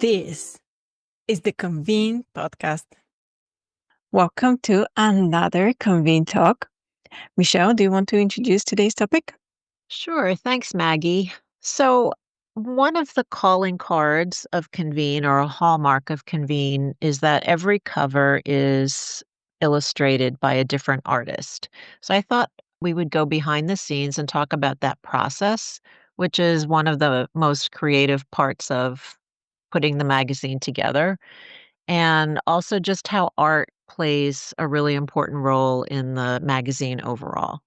This is the Convene podcast. Welcome to another Convene talk. Michelle, do you want to introduce today's topic? Sure. Thanks, Maggie. So, one of the calling cards of Convene or a hallmark of Convene is that every cover is illustrated by a different artist. So, I thought we would go behind the scenes and talk about that process, which is one of the most creative parts of putting the magazine together, and also just how art plays a really important role in the magazine overall.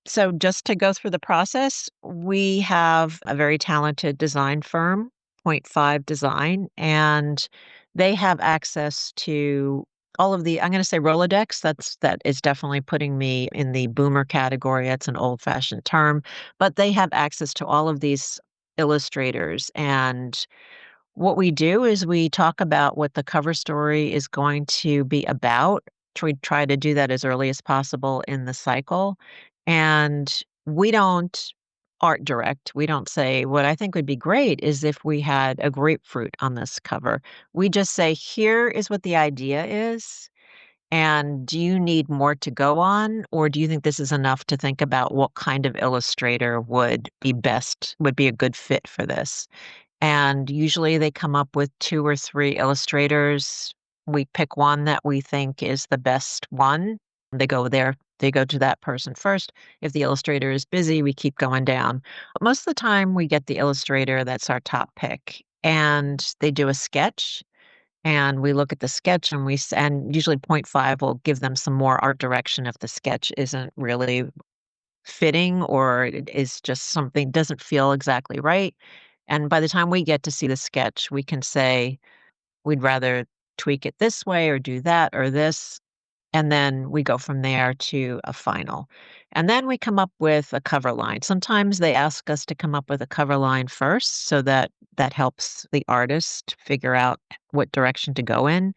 So just to go through the process, we have a very talented design firm, Point Five Design, and they have access to all of the, I'm going to say Rolodex. That is definitely putting me in the boomer category. It's an old-fashioned term, but they have access to all of these illustrators. And what we do is we talk about what the cover story is going to be about. We try to do that as early as possible in the cycle. And we don't art direct. We don't say, what I think would be great is if we had a grapefruit on this cover. We just say, here is what the idea is. And do you need more to go on? Or do you think this is enough to think about what kind of illustrator would be a good fit for this? And usually they come up with 2 or 3 illustrators. We pick one that we think is the best one. They go to that person first. If the illustrator is busy, we keep going down. But most of the time, we get the illustrator that's our top pick, and they do a sketch, and we look at the sketch, and usually point 5 will give them some more art direction if the sketch isn't really fitting or it is just something doesn't feel exactly right. And by the time we get to see the sketch, we can say, we'd rather tweak it this way or do that or this. And then we go from there to a final. And then we come up with a cover line. Sometimes they ask us to come up with a cover line first so that that helps the artist figure out what direction to go in.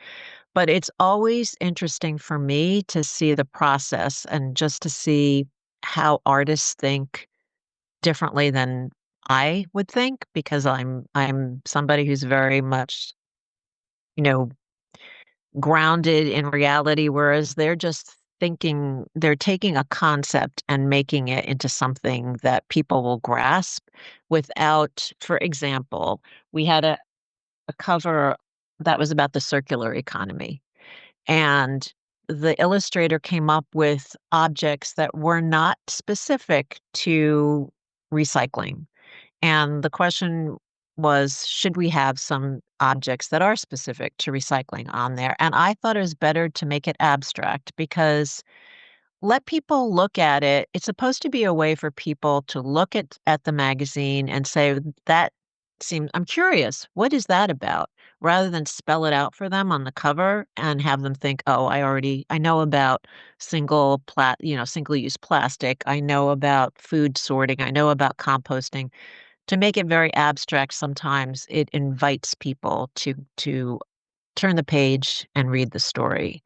But it's always interesting for me to see the process and just to see how artists think differently than I would think because I'm somebody who's very much, you know, grounded in reality, whereas they're taking a concept and making it into something that people will grasp without, for example, we had a cover that was about the circular economy. And the illustrator came up with objects that were not specific to recycling. And the question was, should we have some objects that are specific to recycling on there? And I thought it was better to make it abstract because let people look at it. It's supposed to be a way for people to look at the magazine and say, that seems, I'm curious, what is that about? Rather than spell it out for them on the cover and have them think, oh, I know about single-use plastic. I know about food sorting. I know about composting. To make it very abstract, sometimes it invites people to turn the page and read the story.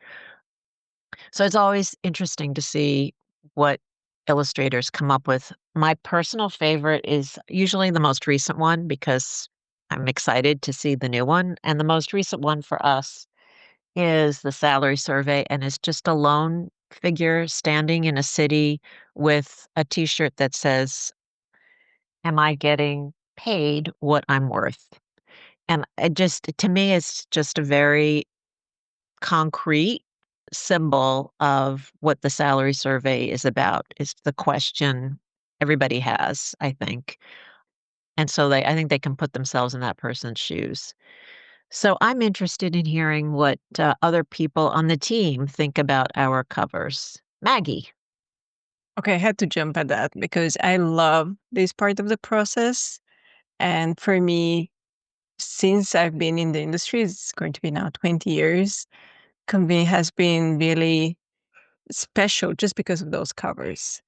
So it's always interesting to see what illustrators come up with. My personal favorite is usually the most recent one because I'm excited to see the new one. And the most recent one for us is the salary survey, and it's just a lone figure standing in a city with a t-shirt that says, am I getting paid what I'm worth? And to me, it's just a very concrete symbol of what the salary survey is about. It's the question everybody has, I think. And so I think they can put themselves in that person's shoes. So I'm interested in hearing what other people on the team think about our covers. Maggie. Okay, I had to jump at that because I love this part of the process. And for me, since I've been in the industry, it's going to be now 20 years, Convene has been really special just because of those covers.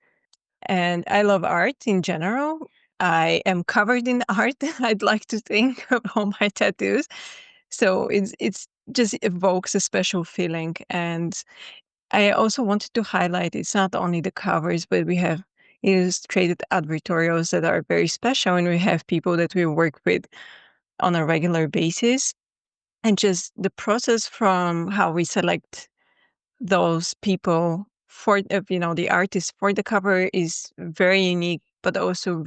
And I love art in general. I am covered in art, I'd like to think, of all my tattoos. So it's just evokes a special feeling. And I also wanted to highlight it's not only the covers, but we have illustrated advertorials that are very special, and we have people that we work with on a regular basis. And just the process from how we select those people for, the artist for the cover is very unique, but also,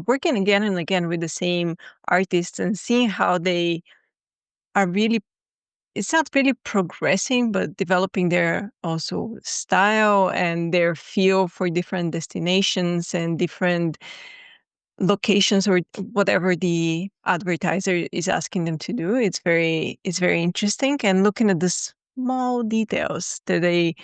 working again and again with the same artists and seeing how they are really, it's not really progressing, but developing their also style and their feel for different destinations and different locations or whatever the advertiser is asking them to do. It's very interesting, and looking at the small details that they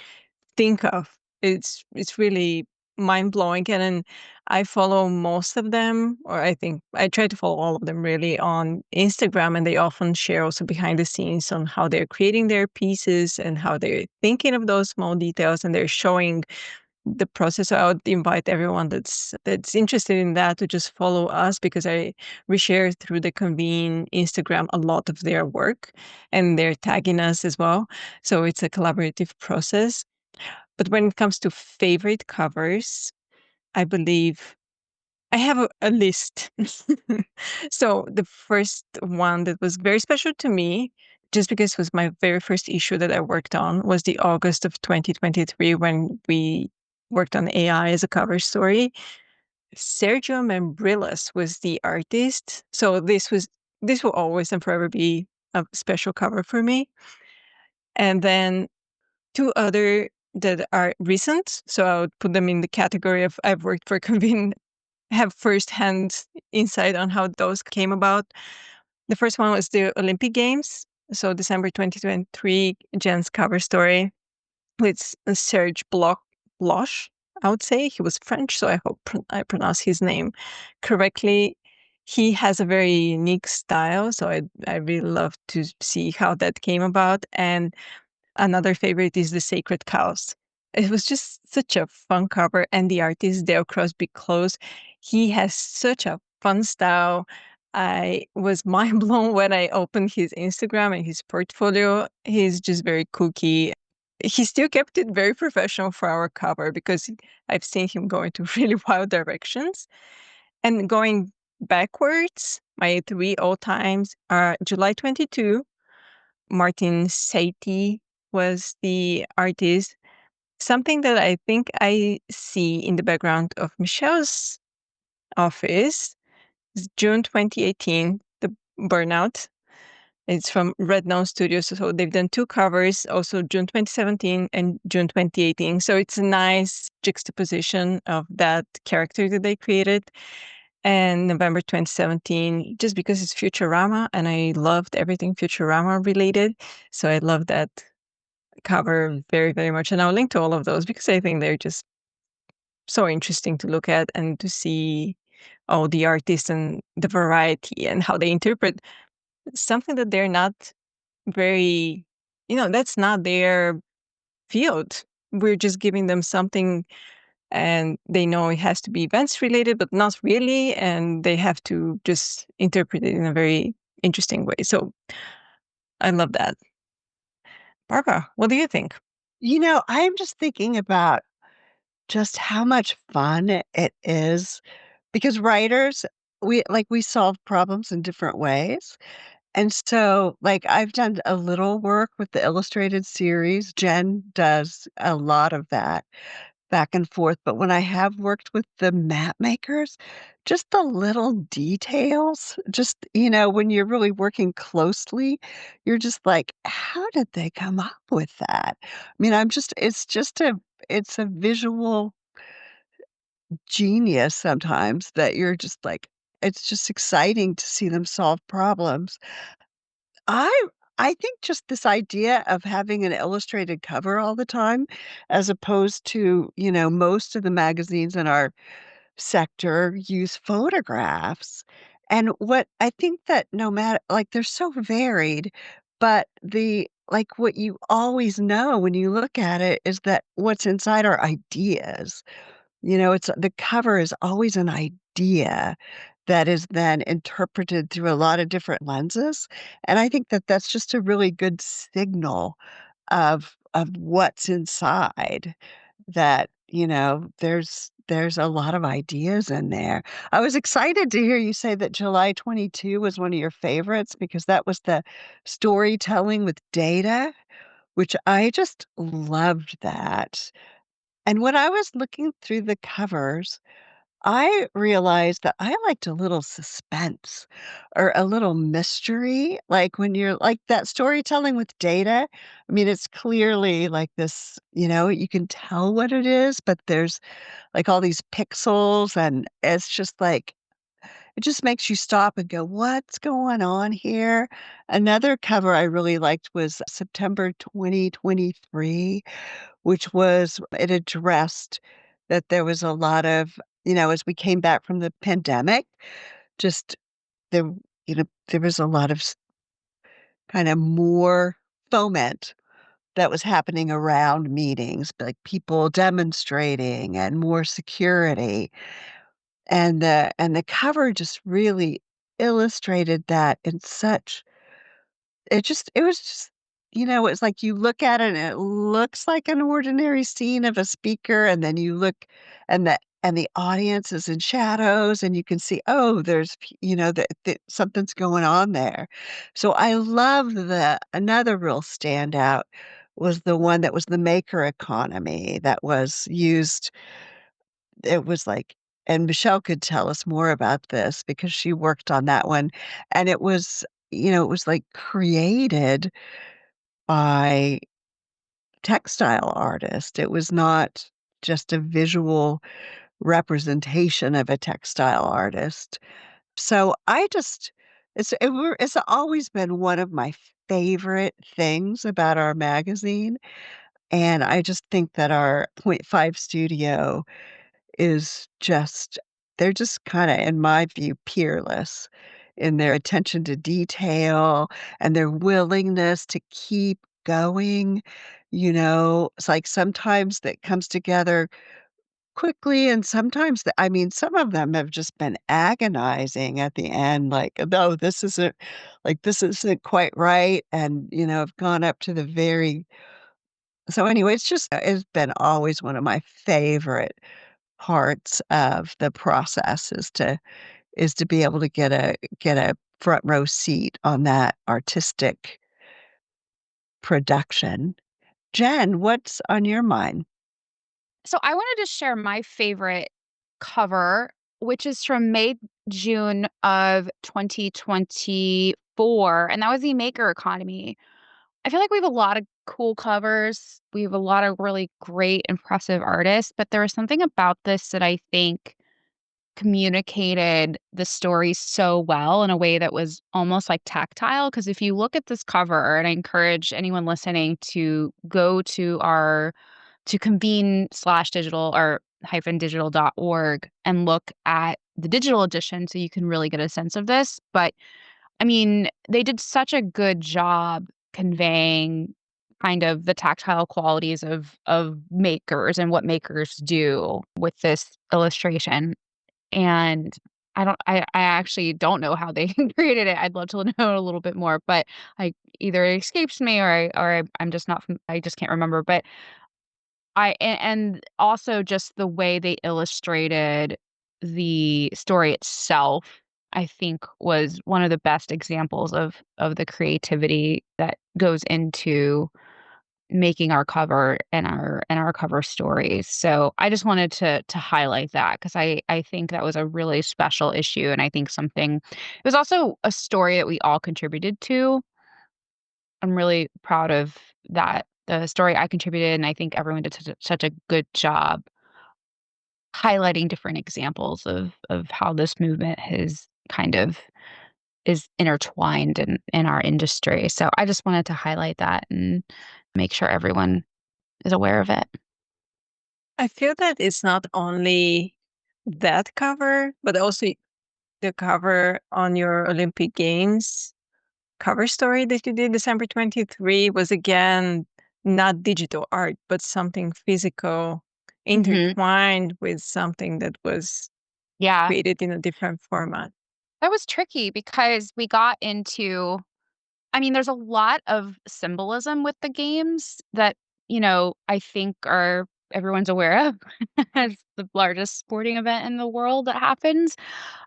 think of, it's really mind blowing. And then I follow most of them, or I think I try to follow all of them really on Instagram, and they often share also behind the scenes on how they're creating their pieces and how they're thinking of those small details, and they're showing the process. So I would invite everyone that's interested in that to just follow us, because we share through the Convene Instagram a lot of their work, and they're tagging us as well. So it's a collaborative process. But when it comes to favorite covers, I believe I have a list. So the first one that was very special to me, just because it was my very first issue that I worked on, was the August of 2023 when we worked on AI as a cover story. Sergio Membrillas was the artist. So this will always and forever be a special cover for me. And then two other that are recent. So I would put them in the category of I've worked for Convene, have firsthand insight on how those came about. The first one was the Olympic Games. So December 2023, Jen's cover story with Serge Bloch, I would say. He was French, so I hope I pronounce his name correctly. He has a very unique style, so I really love to see how that came about. And another favorite is The Sacred Cows. It was just such a fun cover, and the artist Dale Crosby Close, he has such a fun style. I was mind blown when I opened his Instagram and his portfolio. He's just very kooky. He still kept it very professional for our cover, because I've seen him go into really wild directions. And going backwards, my three all times are July 22, Martin Saiti was the artist. Something that I think I see in the background of Michelle's office is June 2018, The Burnout. It's from Red Dawn Studios. So they've done two covers, also June 2017 and June 2018. So it's a nice juxtaposition of that character that they created. And November 2017, just because it's Futurama, and I loved everything Futurama related. So I love that cover very, very much. And I'll link to all of those, because I think they're just so interesting to look at and to see all the artists and the variety and how they interpret something that they're not very, that's not their field. We're just giving them something, and they know it has to be events related, but not really. And they have to just interpret it in a very interesting way. So I love that. Barbara, what do you think? I'm just thinking about just how much fun it is because writers, we solve problems in different ways. And so, like, I've done a little work with the illustrated series. Jen does a lot of that back and forth. But when I have worked with the map makers, just the little details, when you're really working closely, you're just like, how did they come up with that? I mean, it's a visual genius sometimes that you're just like, it's just exciting to see them solve problems. I I think just this idea of having an illustrated cover all the time, as opposed to, most of the magazines in our sector use photographs. And what I think that no matter like, they're so varied, but what you always know when you look at it is that what's inside are ideas. It's the cover is always an idea that is then interpreted through a lot of different lenses, and I think that that's just a really good signal of what's inside. that, there's a lot of ideas in there. I was excited to hear you say that July 22 was one of your favorites because that was the storytelling with data, which I just loved that. And when I was looking through the covers, I realized that I liked a little suspense or a little mystery, like when you're like that storytelling with data. I mean, it's clearly like this, you can tell what it is, but there's like all these pixels, and it's just like, it just makes you stop and go, what's going on here? Another cover I really liked was September 2023, which was it addressed that there was a lot of, as we came back from the pandemic, just there, there was a lot of kind of more foment that was happening around meetings, like people demonstrating and more security. And the cover just really illustrated that in such it was just it's like you look at it and it looks like an ordinary scene of a speaker, and then you look and the audience is in shadows, and you can see, oh, there's that something's going on there. So I love the another real standout was the one that was the maker economy that was used. It was like, and Michelle could tell us more about this because she worked on that one, and it was, like, created by textile artist. It was not just a visual representation of a textile artist. So I just it's always been one of my favorite things about our magazine, and I just think that our Point Five studio is just they're just kinda, in my view, peerless in their attention to detail and their willingness to keep going, It's like sometimes that comes together quickly, and sometimes I mean, some of them have just been agonizing at the end, like, "No, this isn't quite right," and, have gone up to the very so anyway, it's been always one of my favorite parts of the process is to be able to get a front row seat on that artistic production. Jen, what's on your mind? So I wanted to share my favorite cover, which is from May, June of 2024, and that was the Maker Economy. I feel like we have a lot of cool covers. We have a lot of really great, impressive artists, but there was something about this that I think communicated the story so well in a way that was almost like tactile. Because if you look at this cover, and I encourage anyone listening to go to our to convene/digital or -digital.org and look at the digital edition so you can really get a sense of this. But I mean, they did such a good job conveying kind of the tactile qualities of makers and what makers do with this illustration. And I actually don't know how they created it. I'd love to know a little bit more, but I either it escapes me I'm just not I just can't remember. But and also just the way they illustrated the story itself, I think was one of the best examples of the creativity that goes into making our cover and our cover stories. So I just wanted to highlight that because I think that was a really special issue, and I think something it was also a story that we all contributed to. I'm really proud of that, the story I contributed, and I think everyone did such a good job highlighting different examples of how this movement has kind of is intertwined in our industry. So I just wanted to highlight that and make sure everyone is aware of it. I feel that it's not only that cover, but also the cover on your Olympic Games cover story that you did December 23 was again not digital art, but something physical Mhm. intertwined with something that was Yeah. created in a different format. That was tricky because we got into I mean, there's a lot of symbolism with the games that, I think are everyone's aware of as the largest sporting event in the world that happens.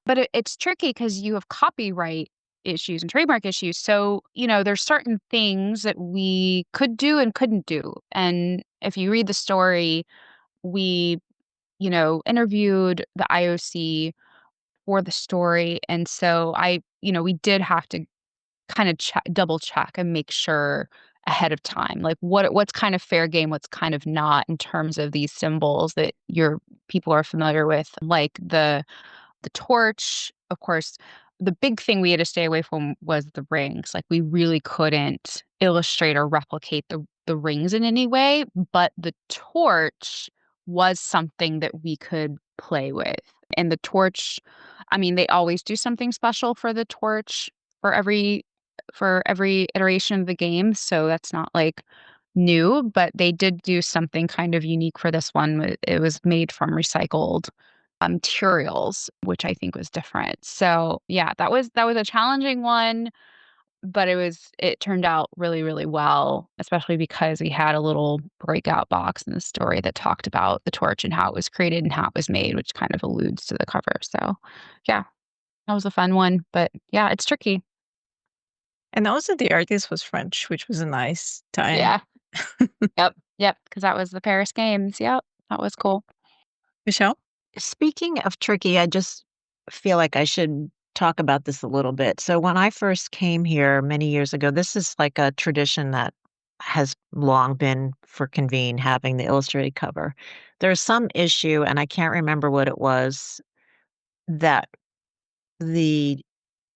But it's tricky because you have copyright issues and trademark issues. So, there's certain things that we could do and couldn't do. And if you read the story, we, interviewed the IOC for the story. And so we did have to kind of double check and make sure ahead of time, like what's kind of fair game, what's kind of not in terms of these symbols that your people are familiar with, like the torch. Of course, the big thing we had to stay away from was the rings. Like, we really couldn't illustrate or replicate the rings in any way, but the torch was something that we could play with. And the torch, I mean, they always do something special for the torch for every iteration of the game, so that's not, like, new, but they did do something kind of unique for this one. It was made from recycled materials, which I think was different. So, yeah, that was a challenging one, but it turned out really, really well, especially because we had a little breakout box in the story that talked about the torch and how it was created and how it was made, which kind of alludes to the cover. So, yeah, that was a fun one, but yeah, it's tricky. And also the artist was French, which was a nice tie-in. Yeah. Yep, because that was the Paris Games. Yep, that was cool. Michelle? Speaking of tricky, I just feel like I should talk about this a little bit. So when I first came here many years ago, this is like a tradition that has long been for Convene having the illustrated cover. There's some issue, and I can't remember what it was, that the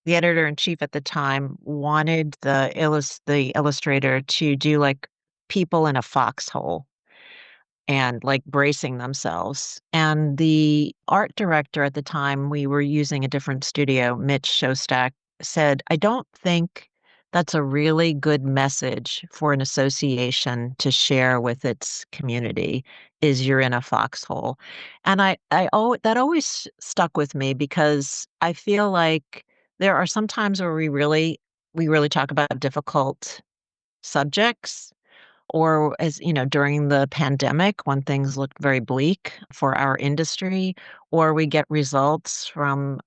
the editor in chief at the time wanted the illustrator to do like people in a foxhole and, like, bracing themselves, and the art director at the time, we were using a different studio, Mitch Shostak, said, "I don't think that's a really good message for an association to share with its community, is you're in a foxhole." And that always stuck with me because I feel like there are some times where we really talk about difficult subjects, or as during the pandemic when things looked very bleak for our industry, or we get results from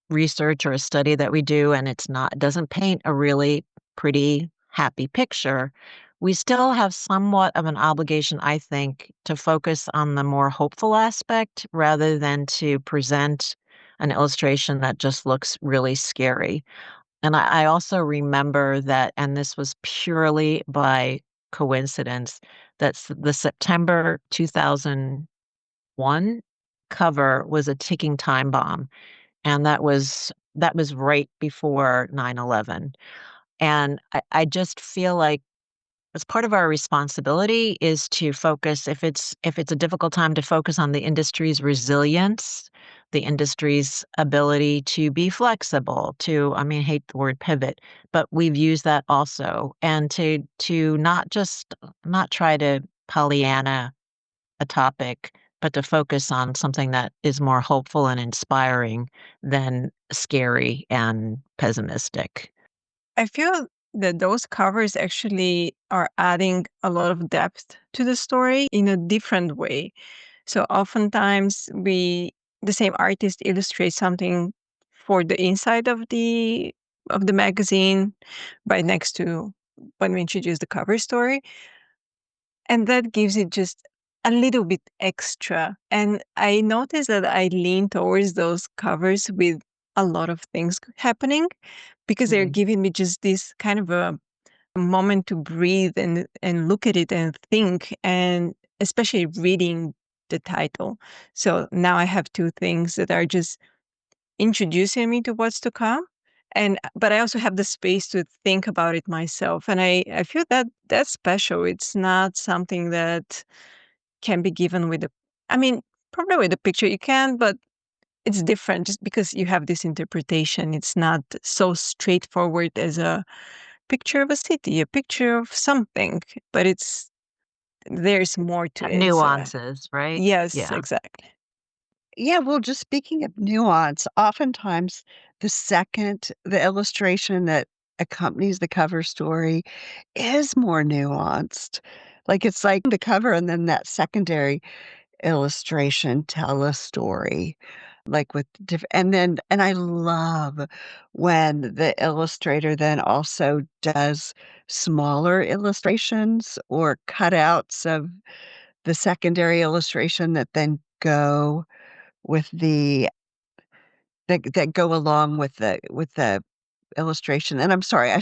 research or a study that we do and it doesn't paint a really pretty, happy picture. We still have somewhat of an obligation, I think, to focus on the more hopeful aspect rather than to present an illustration that just looks really scary. And I also remember that, and this was purely by coincidence, the September 2001 cover was a ticking time bomb, and that was right before 9/11. And I just feel like as part of our responsibility is to focus, if it's a difficult time, to focus on the industry's resilience, the industry's ability to be flexible, I mean, I hate the word pivot, but we've used that also, and to not try to Pollyanna a topic, but to focus on something that is more hopeful and inspiring than scary and pessimistic. I feel that those covers actually are adding a lot of depth to the story in a different way. So oftentimes the same artist illustrates something for the inside of the magazine right next to when we introduce the cover story. And that gives it just a little bit extra. And I noticed that I lean towards those covers with a lot of things happening because they're Mhm. giving me just this kind of a moment to breathe and look at it and think, and especially reading the title. So now I have two things that are just introducing me to what's to come. And but I also have the space to think about it myself. And I feel that that's special. It's not something that can be given with a I mean, probably with a picture you can, but it's different just because you have this interpretation. It's not so straightforward as a picture of a city, a picture of something, but there's more to Got it. So nuances, right? yes, Yeah. exactly. Yeah, well, just speaking of nuance, oftentimes the illustration that accompanies the cover story is more nuanced. Like, it's like the cover and then that secondary illustration tell a story, like, with and I love when the illustrator then also does smaller illustrations or cutouts of the secondary illustration that then go with that go along with the illustration, and I'm sorry, I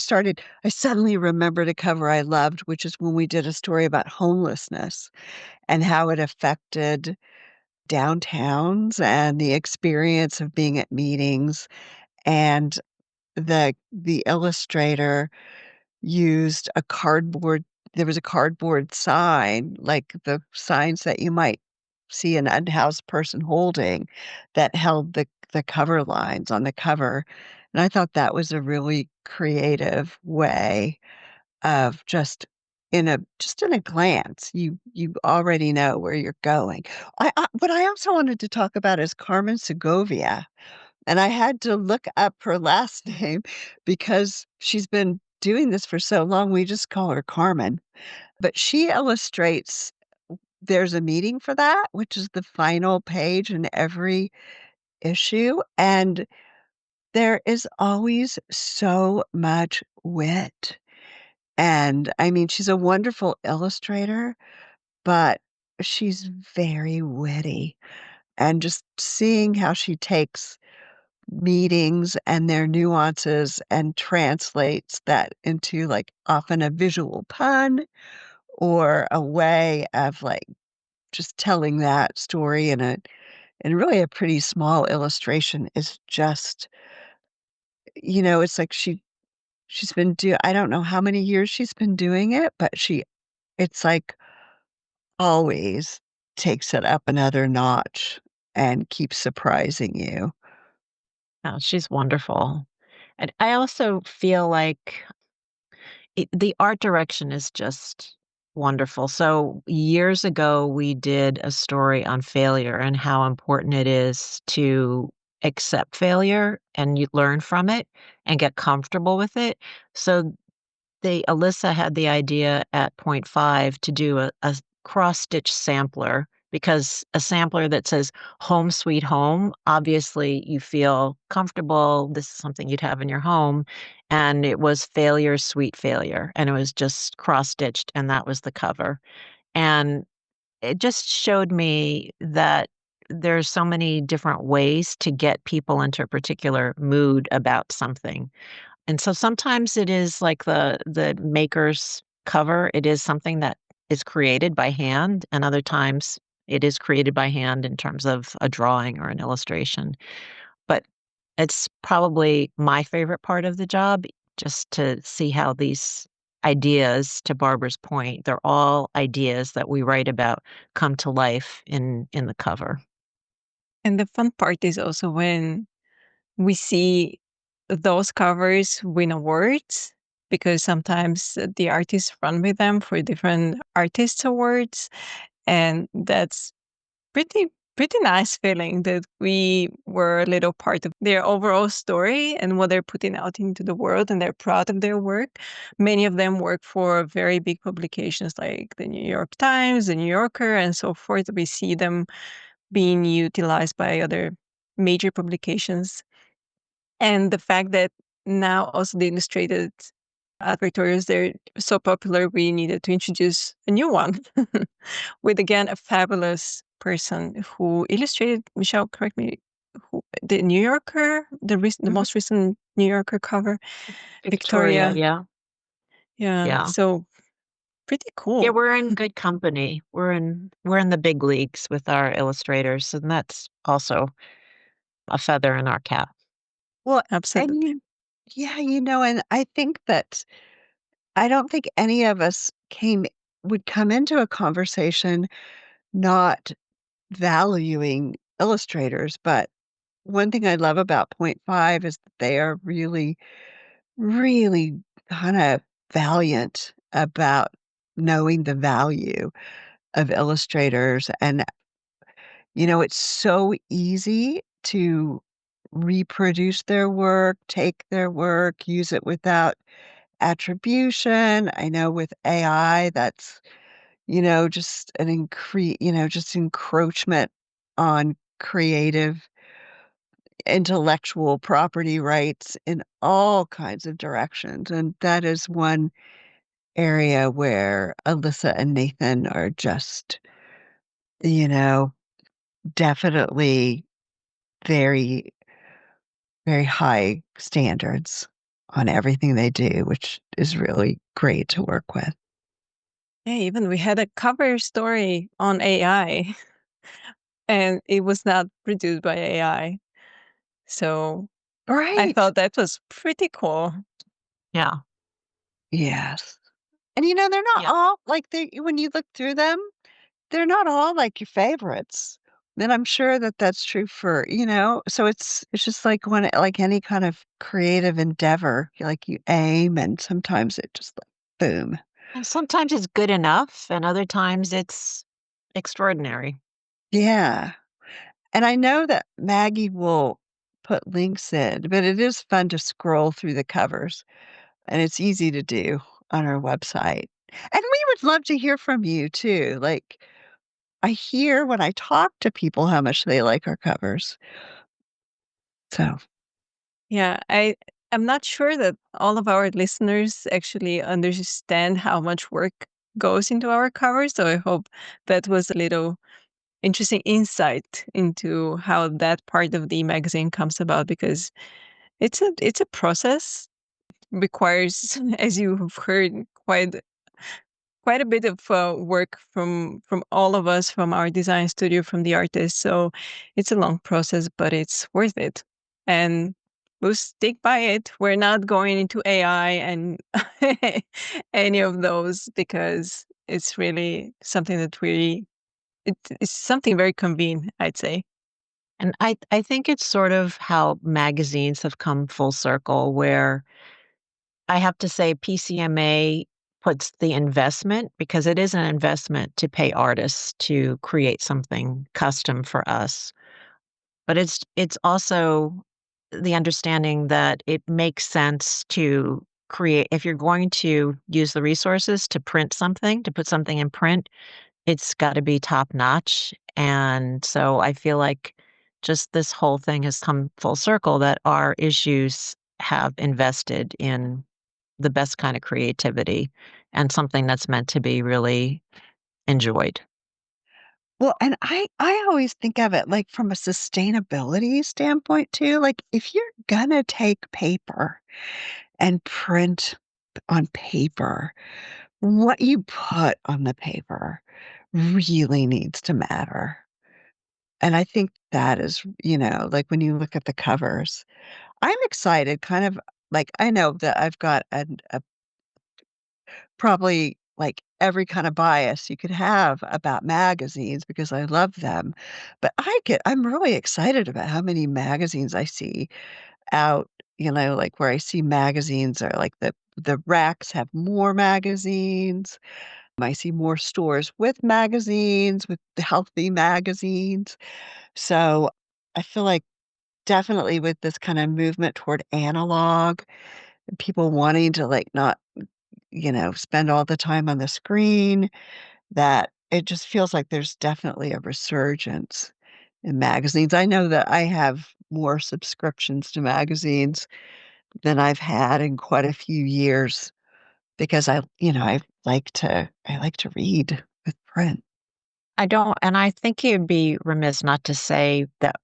suddenly remembered a cover I loved, which is when we did a story about homelessness and how it affected downtowns and the experience of being at meetings, and the illustrator used a cardboard there was a cardboard sign, like the signs that you might see an unhoused person holding that held the cover lines on the cover, and I thought that was a really creative way of just in a glance, you already know where you're going. What I also wanted to talk about is Carmen Segovia, and I had to look up her last name because she's been doing this for so long, we just call her Carmen. But she illustrates there's a meeting for that, which is the final page in every issue, and there is always so much wit. And, I mean, she's a wonderful illustrator, but she's very witty, and just seeing how she takes meetings and their nuances and translates that into, like, often a visual pun or a way of, like, just telling that story in really a pretty small illustration is just it's like she's been do I don't know how many years she's been doing it, but it's like always takes it up another notch and keeps surprising you. Oh, she's wonderful. And I also feel like the art direction is just wonderful. So years ago, we did a story on failure and how important it is to accept failure and you learn from it and get comfortable with it. So Alyssa had the idea at point 5 to do a cross-stitch sampler because a sampler that says "Home Sweet Home," obviously you feel comfortable, this is something you'd have in your home, and it was "Failure, Sweet Failure," and it was just cross-stitched, and that was the cover, and it just showed me that there's so many different ways to get people into a particular mood about something. And so sometimes it is like the maker's cover, it is something that is created by hand, and other times it is created by hand in terms of a drawing or an illustration. But it's probably my favorite part of the job, just to see how these ideas, to Barbara's point, they're all ideas that we write about come to life in the cover. And the fun part is also when we see those covers win awards, because sometimes the artists run with them for different artists awards, and that's pretty nice feeling that we were a little part of their overall story and what they're putting out into the world, and they're proud of their work. Many of them work for very big publications like the New York Times, the New Yorker, and so forth. We see them being utilized by other major publications. And the fact that now also the illustrated advertorials, they're so popular, we needed to introduce a new one with, again, a fabulous person who illustrated, Michelle, correct me, the New Yorker, the Mhm. most recent New Yorker cover, Victoria, Victoria. yeah, Yeah, yeah. so pretty Yeah, cool. we're in good company. We're in the big leagues with our illustrators, and that's also a feather in our cap. Well, and Absolutely. yeah, and I think that I don't think any of us came would come into a conversation not valuing illustrators, but one thing I love about Point Five is that they are really, really kinda valiant about knowing the value of illustrators, and, it's so easy to reproduce their work, take their work, use it without attribution. I know with AI, that's just just encroachment on creative intellectual property rights in all kinds of directions, and that is one area where Alyssa and Nathan are just, you know, definitely very, very high standards on everything they do, which is really great to work with. Yeah, even we had a cover story on AI, and it was not produced by AI. So I Right. thought that was pretty cool. Yeah. Yes. And, they're not Yeah. all like they when you look through them, they're not all like your favorites. And I'm sure that that's true for, so it's just like like any kind of creative endeavor, you aim and sometimes it just like boom. And sometimes it's good enough, and other times it's extraordinary. Yeah. And I know that Maggie will put links in, but it is fun to scroll through the covers, and it's easy to do on our website. And we would love to hear from you too. Like, I hear when I talk to people how much they like our covers. So, Yeah, I'm not sure that all of our listeners actually understand how much work goes into our covers. So I hope that was a little interesting insight into how that part of the magazine comes about, because it's a process, requires, as you've heard, quite a bit of work from all of us, from our design studio, from the artists. So it's a long process, but it's worth it, and we'll stick by it. We're not going into AI and any of those, because it's really something that it's something very convenient, I'd say. And I think it's sort of how magazines have come full circle, where I have to say PCMA puts the investment, because it is an investment to pay artists to create something custom for us. But it's also the understanding that it makes sense to create, if you're going to use the resources to print something, to put something in print, it's gotta be top notch. And so I feel like just this whole thing has come full circle, that our issues have invested in the best kind of creativity and something that's meant to be really enjoyed. well, and I always think of it like from a sustainability standpoint too. Like if you're gonna take paper and print on paper, what you put on the paper really needs to matter. And I think that is, like when you look at the covers, I'm excited, kind of like I know that I've got a probably like every kind of bias you could have about magazines because I love them. But I'm really excited about how many magazines I see out, like where I see magazines are like the racks have more magazines. I see more stores with magazines, with the healthy magazines. So I feel like definitely with this kind of movement toward analog, people wanting to like not, spend all the time on the screen, that it just feels like there's definitely a resurgence in magazines. I know that I have more subscriptions to magazines than I've had in quite a few years because I like to read with print. I don't, and I think you'd be remiss not to say that,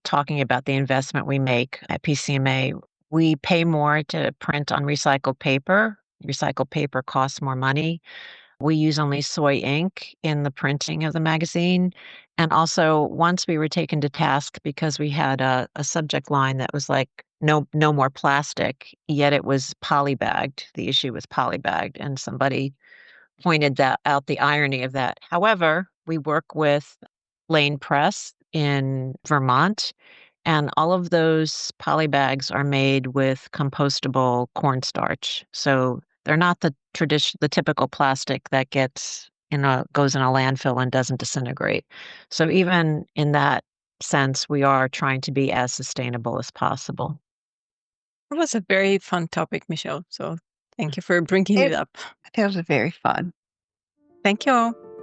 talking about the investment we make at PCMA, we pay more to print on recycled paper. Recycled paper costs more money. We use only soy ink in the printing of the magazine. And also, once we were taken to task because we had a subject line that was like, no more plastic, yet it was polybagged. The issue was polybagged. And somebody pointed that out, the irony of that. However, we work with Lane Press in Vermont, and all of those poly bags are made with compostable cornstarch. So they're not the typical plastic that goes in a landfill and doesn't disintegrate. So even in that sense, we are trying to be as sustainable as possible. It was a very fun topic, Michelle. So thank you for bringing it It up. it was very fun. Thank you all.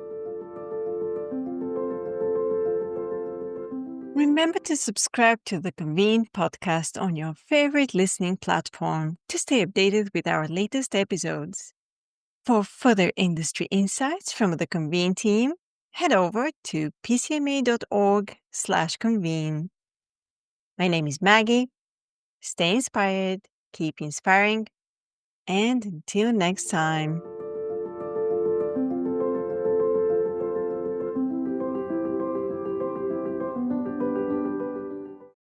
Remember to subscribe to the Convene podcast on your favorite listening platform to stay updated with our latest episodes. For further industry insights from the Convene team, head over to pcma.org/convene. My name is Maggie. Stay inspired, keep inspiring, and until next time.